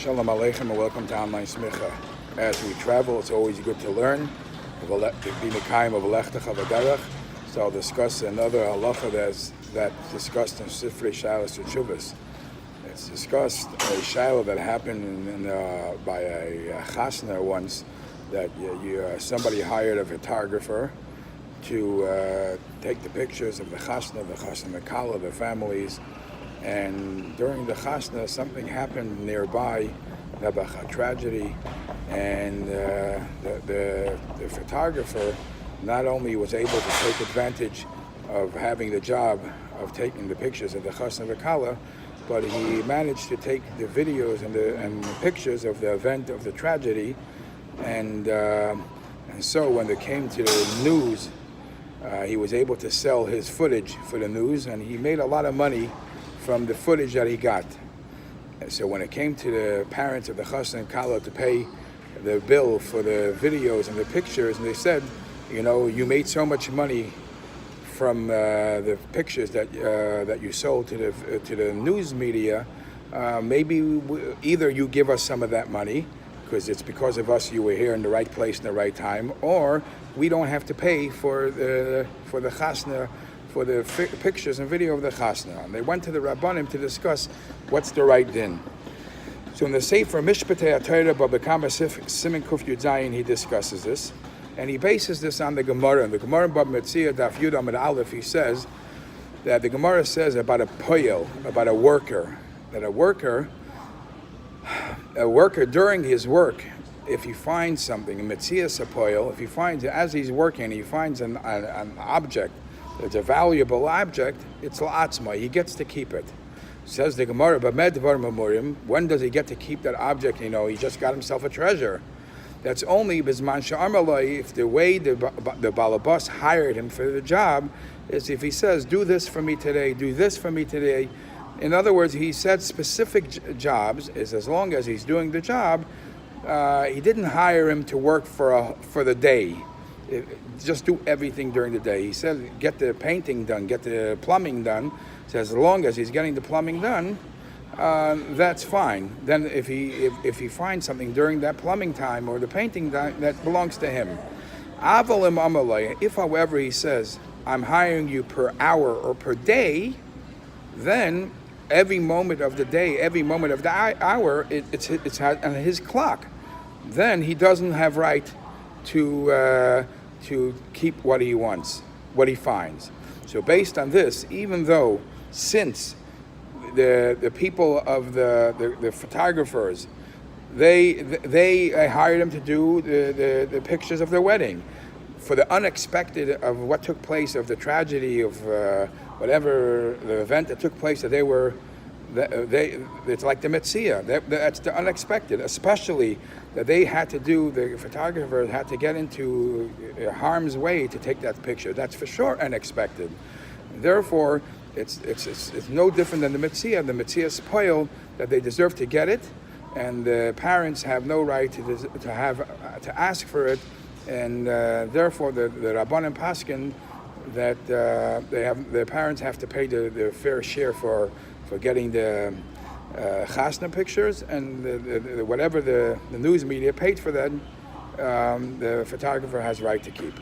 Shalom Aleichem and welcome to Online Smicha. As we travel, it's always good to learn. Be Mekayim of Alechtecha V'derech. So I'll discuss another halacha that's discussed in Sifrei Shalos Teshuvos. It's discussed a shiloh that happened by a chasna once, that somebody hired a photographer to take the pictures of the chasna Kala, the families. And during the chasna, something happened nearby, a tragedy, and the photographer not only was able to take advantage of having the job of taking the pictures of the chasna Kala, but he managed to take the videos and the pictures of the event of the tragedy, and so when it came to the news, he was able to sell his footage for the news, and he made a lot of money from the footage that he got. And so when it came to the parents of the chasna Kala to pay the bill for the videos and the pictures, and they said, you made so much money from the pictures that you sold to the news media, maybe either you give us some of that money, because it's because of us you were here in the right place in the right time, or we don't have to pay for the chasna, for the pictures and video of the chasna. And they went to the Rabbanim to discuss what's the right din. So in the Sefer Mishpatei HaTorah Babakama Siman Kuf Yud Zayin, he discusses this, and he bases this on the Gemara. And the Gemara in Bab Metzia Daf Yud Amud Aleph, he says that the Gemara says about a poyel, about a worker, that a worker during his work, if he finds something, in Metzias HaPoyel, if he finds, as he's working, he finds an object, it's a valuable object, it's la'atzma, he gets to keep it. Says the Gemara, when does he get to keep that object? He just got himself a treasure. That's only bisman sha'amalai, if the way the balabas hired him for the job is if he says, do this for me today, do this for me today. In other words, he said specific jobs, is as long as he's doing the job, he didn't hire him to work for the day. Just do everything during the day. He said, get the painting done, get the plumbing done. So as long as he's getting the plumbing done, that's fine. Then if he finds something during that plumbing time or the painting time, that belongs to him. If, however, he says, I'm hiring you per hour or per day, then every moment of the day, every moment of the hour, it's on his clock. Then he doesn't have right to keep what he wants, what he finds. So based on this, even though since the people of the photographers, they hired him to do the pictures of their wedding, for the unexpected of what took place, of the tragedy of whatever the event that took place, that it's like the Metzia. That's the unexpected, especially that the photographer had to get into harm's way to take that picture. That's for sure unexpected. Therefore, it's no different than the Metzia. The Metzia is spoiled, that they deserve to get it, and the parents have no right to ask for it, and therefore the Rabbanim paskin that the parents have to pay the fair share for getting the chasna pictures, and whatever the news media paid for that, the photographer has right to keep.